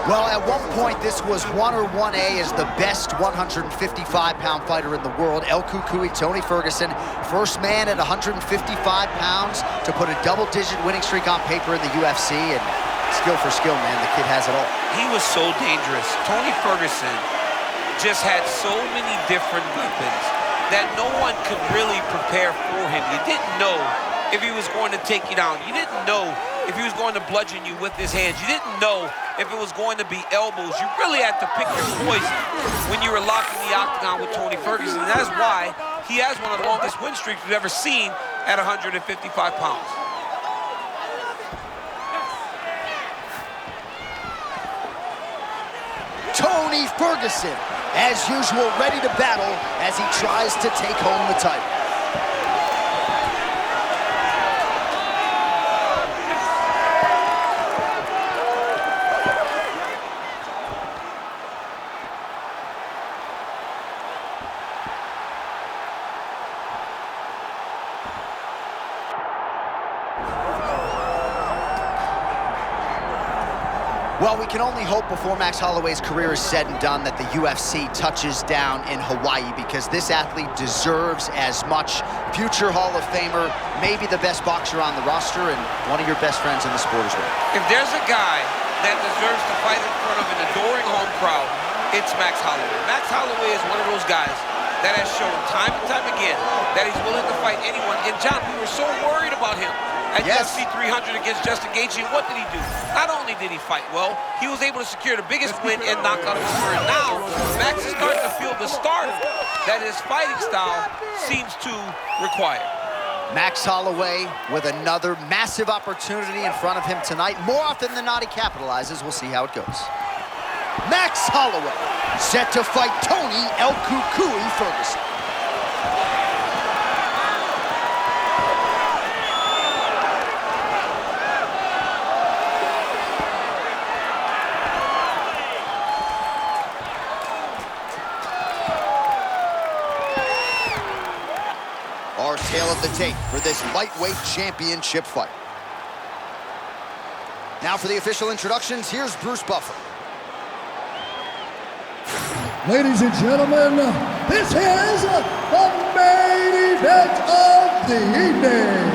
Well, at one point, this was 1 or 1A as the best 155-pound fighter in the world. El Cucuy, Tony Ferguson, first man at 155 pounds to put a double-digit winning streak on paper in the UFC, and skill for skill, man, the kid has it all. He was so dangerous. Tony Ferguson just had so many different weapons that no one could really prepare for him. You didn't know if he was going to take you down. You didn't know if he was going to bludgeon you with his hands. You didn't know if it was going to be elbows. You really had to pick your poison when you were locked in the octagon with Tony Ferguson. And that's why he has one of the longest win streaks we've ever seen at 155 pounds. Tony Ferguson, as usual, ready to battle as he tries to take home the title. Well, we can only hope before Max Holloway's career is said and done that the UFC touches down in Hawaii, because this athlete deserves as much. Future Hall of Famer, maybe the best boxer on the roster, and one of your best friends in the sport as well. If there's a guy that deserves to fight in front of an adoring home crowd, it's Max Holloway. Max Holloway is one of those guys that has shown time and time again that he's willing to fight anyone. And John, we were so worried about him at UFC 300 against Justin Gaethje. What did he do? Not only did he fight well, he was able to secure the biggest win and knockout of his career. Now, Max is starting to feel the stardom that his fighting style seems to require. Max Holloway with another massive opportunity in front of him tonight. More often than not, he capitalizes. We'll see how it goes. Max Holloway set to fight Tony El Cucuy Ferguson. Our tale of the tape for this lightweight championship fight. Now for the official introductions, here's Bruce Buffer. Ladies and gentlemen, this is the main event of the evening.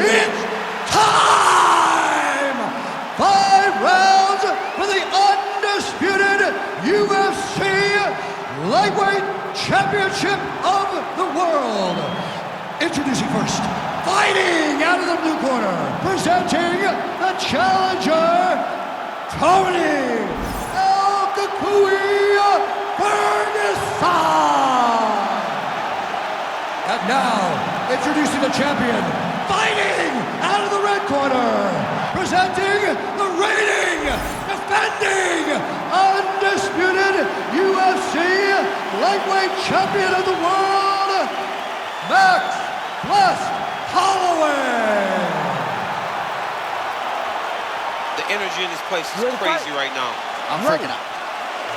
It's time! 5 rounds for the undisputed UFC Lightweight Championship of the World. Introducing first, fighting out of the blue corner, presenting the challenger, Tony El Cucuy Ferguson. And now, introducing the champion, fighting out of the red corner, presenting the reigning, defending, undisputed UFC Lightweight Champion of the World, Max Holloway. The energy in this place is crazy right now. I'm freaking out.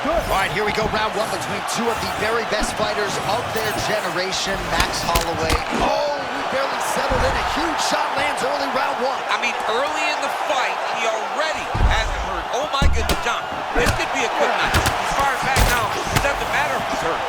All right, here we go, round one between two of the very best fighters of their generation. Max Holloway. Oh, we barely settled in. A huge shot lands early round one. I mean, early in the fight, he already has him hurt. Oh my goodness, John. This could be a quick night. He's firing back now. It doesn't matter if he's hurt.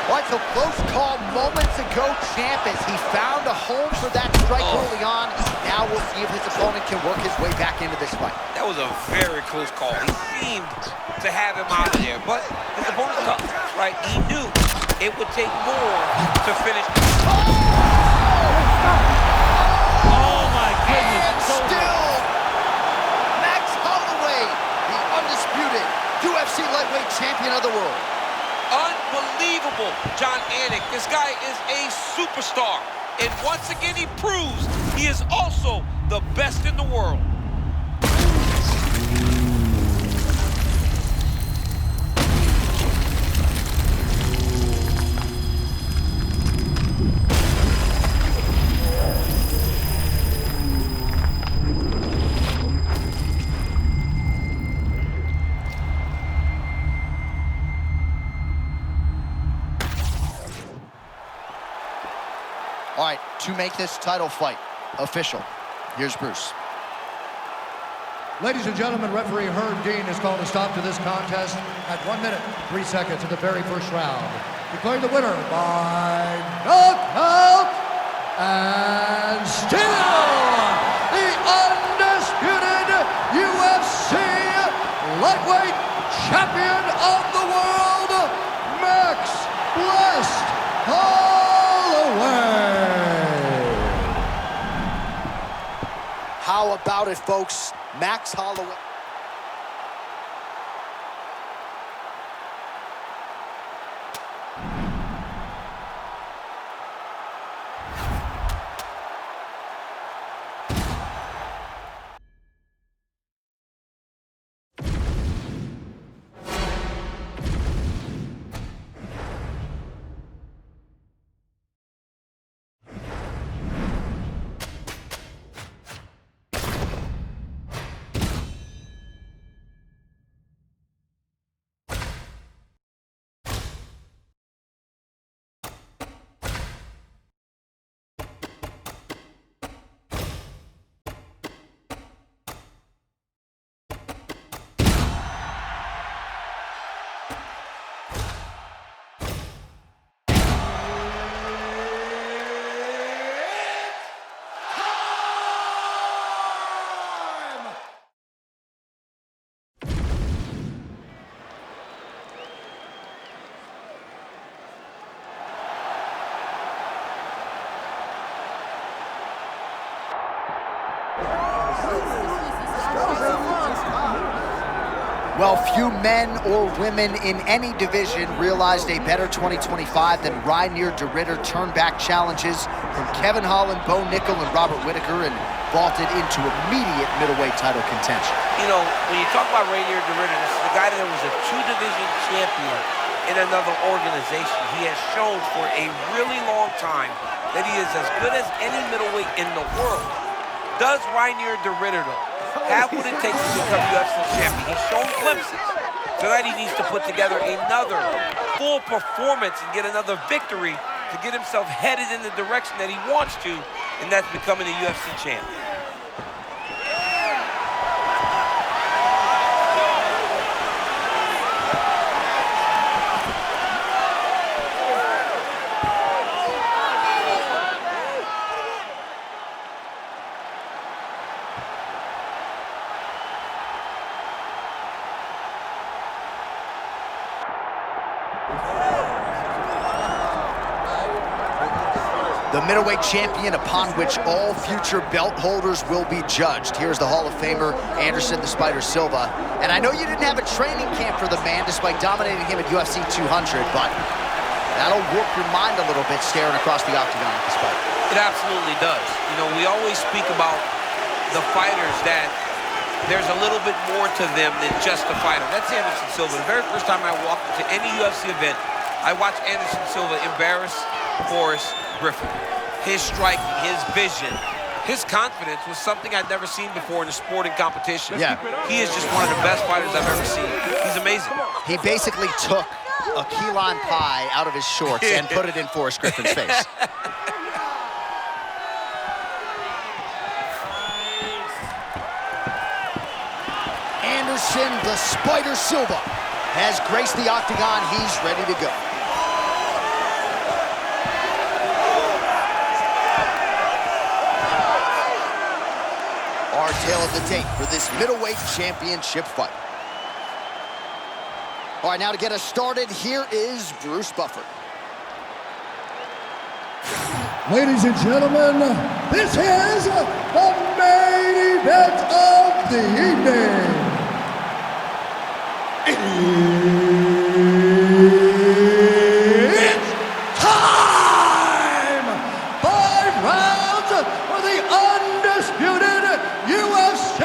What's a close call moments ago, champ, as he found a home for that strike early on. Now we'll see if his opponent can work his way back into this fight. That was a very close call. He seemed to have him out of there, but his opponent's tough, right? He knew it would take more to finish. Oh my goodness. And still, Max Holloway, the undisputed UFC lightweight champion of the world. Unbelievable, John Anik. This guy is a superstar. And once again, he proves he is also the best in the world. All right, to make this title fight official, here's Bruce. Ladies and gentlemen, referee Herb Dean has called a stop to this contest at 1 minute, 3 seconds of the very first round. Declaring the winner by knockout and still the undisputed UFC lightweight champion of the world, Max Blessed Holloway. How about it, folks? Max Holloway. Well, few men or women in any division realized a better 2025 than Reinier de Ridder turned back challenges from Kevin Holland, Bo Nickel, and Robert Whittaker and vaulted into immediate middleweight title contention. You know, when you talk about Reinier de Ridder, this is the guy that was a two-division champion in another organization. He has shown for a really long time that he is as good as any middleweight in the world. Does Reinier de Ridder, though, have what it takes to become UFC champion? He's shown glimpses. Tonight he needs to put together another full performance and get another victory to get himself headed in the direction that he wants to, and that's becoming a UFC champion. The middleweight champion upon which all future belt holders will be judged. Here's the Hall of Famer, Anderson the Spider Silva. And I know you didn't have a training camp for the man despite dominating him at UFC 200, but that'll warp your mind a little bit staring across the octagon at this fight. It absolutely does. You know, we always speak about the fighters that there's a little bit more to them than just a fighter. That's Anderson Silva. The very first time I walked into any UFC event, I watched Anderson Silva embarrass Forrest Griffin. His striking, his vision, his confidence was something I'd never seen before in a sporting competition. Yeah. He is just one of the best fighters I've ever seen. He's amazing. He basically took a key lime pie out of his shorts and put it in Forrest Griffin's face. Anderson the Spider Silva has graced the octagon. He's ready to go. Our tale of the tape for this middleweight championship fight. All right, now to get us started, here is Bruce Buffer. Ladies and gentlemen, this is the main event of the evening. It's time! 5 rounds for the undisputed UFC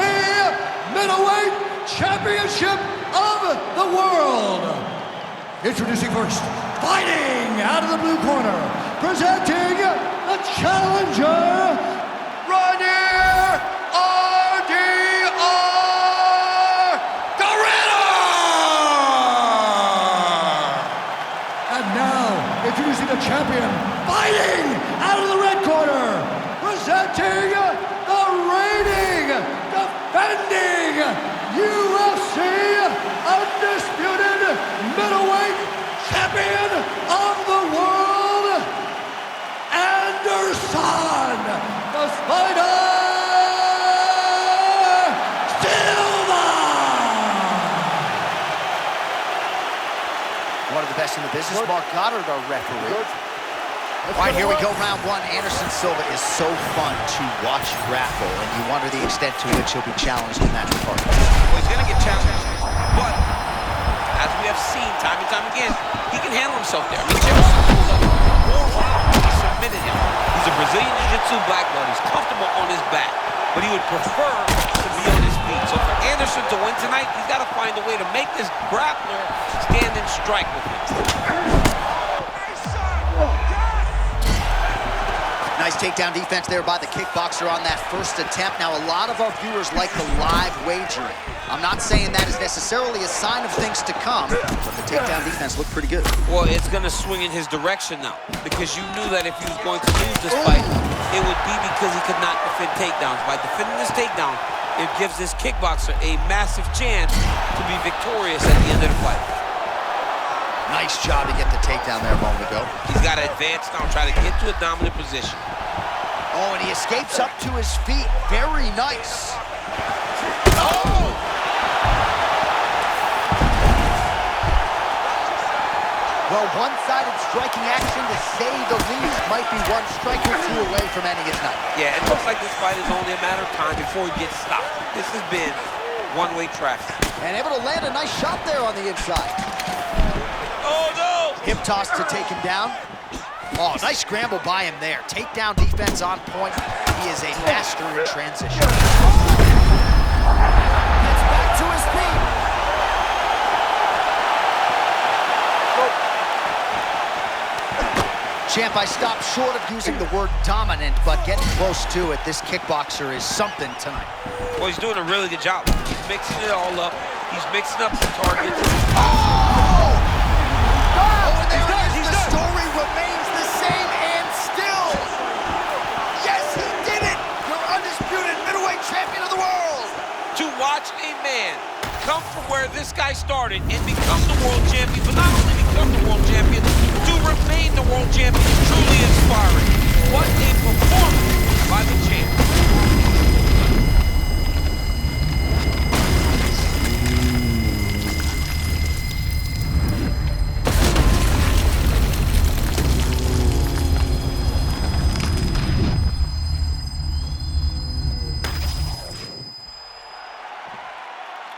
middleweight championship of the world. Introducing first, fighting out of the blue corner, presenting the challenger, Reinier de Ridder! And now, introducing the champion, fighting out of the red corner, Anderson, the Spider Silva! One of the best in the business, Mark Goddard, our referee. All right, here we go, round one. Anderson Silva is so fun to watch grapple, and you wonder the extent to which he'll be challenged in that department. Well, he's going to get challenged, but as we have seen time and time again, he can handle himself there. I mean, Jefferson pulled up 4 rounds. He submitted him. He's a Brazilian Jiu-Jitsu black belt. He's comfortable on his back, but he would prefer to be on his feet. So for Anderson to win tonight, he's got to find a way to make this grappler stand and strike with him. Nice takedown defense there by the kickboxer on that first attempt. Now, a lot of our viewers like the live wagering. I'm not saying that is necessarily a sign of things to come, but the takedown defense looked pretty good. Well, it's going to swing in his direction now, because you knew that if he was going to lose this fight, it would be because he could not defend takedowns. By defending this takedown, it gives this kickboxer a massive chance to be victorious at the end of the fight. Nice job to get the takedown there a moment ago. He's got to advance now, try to get to a dominant position. Oh, and he escapes up to his feet. Very nice. Oh! Well, one-sided striking action, to say the least, might be one strike or two away from ending his night. Yeah, it looks like this fight is only a matter of time before he gets stopped. This has been one-way traffic. And able to land a nice shot there on the inside. Oh, no! Hip toss to take him down. Oh, nice scramble by him there. Takedown defense on point. He is a master in transition. Gets back to his feet. Champ, I stopped short of using the word dominant, but getting close to it. This kickboxer is something tonight. Well, he's doing a really good job. He's mixing it all up. He's mixing up the targets. Oh! Oh, and there it is. The story remains the same and still. Yes, he did it. Your undisputed middleweight champion of the world. To watch a man come from where this guy started and become the world champion, but not only become the world champion, to remain the world champion is truly inspiring. What a performance by the champ.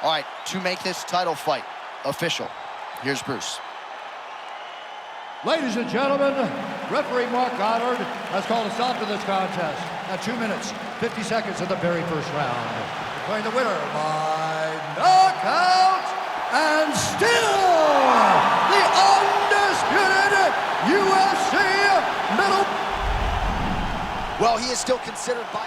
All right, to make this title fight official, here's Bruce. Ladies and gentlemen, referee Mark Goddard has called a stop to this contest at 2 minutes, 50 seconds of the very first round. Declaring the winner by knockout and still the undisputed UFC middle. Well, he is still considered by...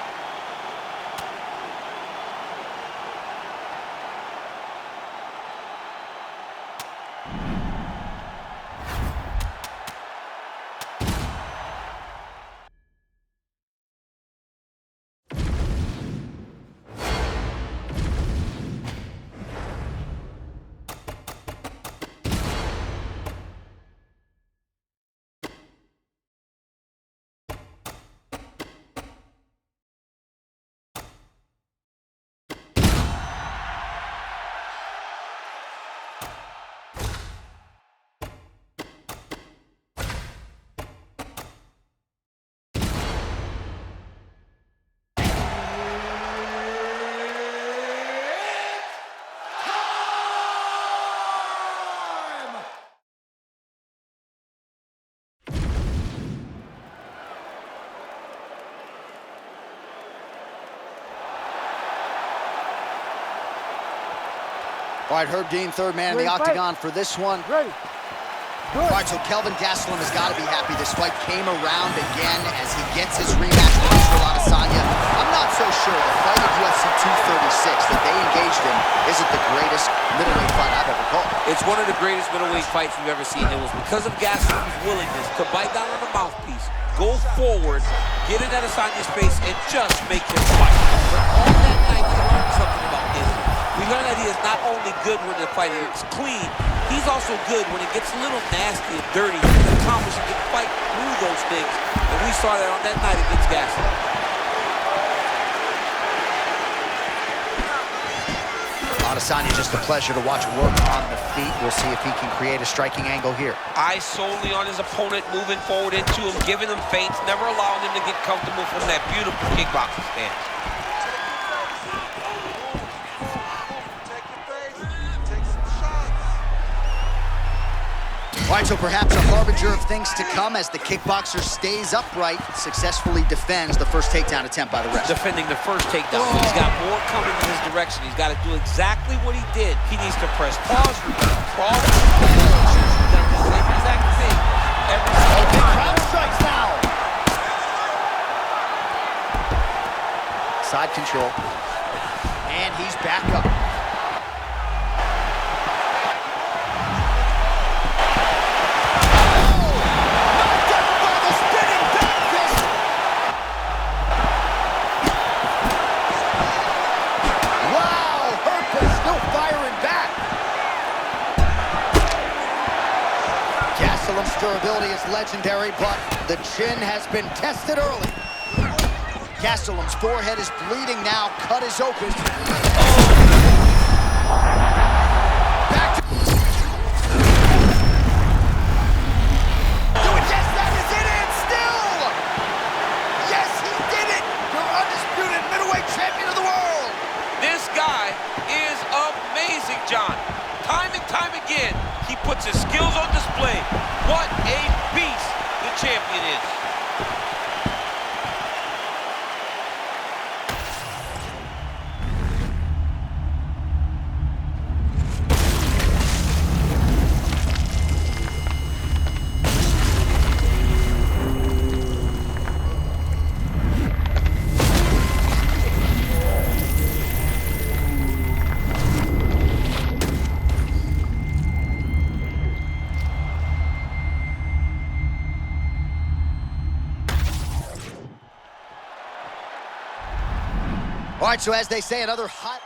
All right, Herb Dean, third man in the octagon for this one. Ready. All right, so Kelvin Gastelum has got to be happy this fight came around again as he gets his rematch with Israel Adesanya. I'm not so sure the fight of UFC 236 that they engaged in isn't the greatest middleweight fight I've ever called. It's one of the greatest middleweight fights we've ever seen. It was because of Gastelum's willingness to bite down on the mouthpiece, go forward, get in Adesanya's face, and just make him fight. But on that night, we learned something about Izzy. We learned that he is not only good when the fight is clean, he's also good when it gets a little nasty and dirty. He can accomplish and can fight through those things. And we saw that on that night against Gastelum. Adesanya, just a pleasure to watch work on the feet. We'll see if he can create a striking angle here. Eyes solely on his opponent, moving forward into him, giving him feints, never allowing him to get comfortable from that beautiful kickboxing stance. All right, so perhaps a harbinger of things to come as the kickboxer stays upright, successfully defends the first takedown attempt by the wrestler. Defending the first takedown, but he's got more coming in his direction. He's got to do exactly what he did. He needs to press pause, crawl, done the same exact thing every single time. Crowd strikes now. Side control. And he's back up. Gastelum's durability is legendary, but the chin has been tested early. Gastelum's forehead is bleeding now. Cut is open. Back to... Yes, that is it, and still! Yes, he did it! Your undisputed middleweight champion of the world! This guy is amazing, John. Time and time again, he puts his skills on display. What a beast the champion is. All right, so as they say, another hot...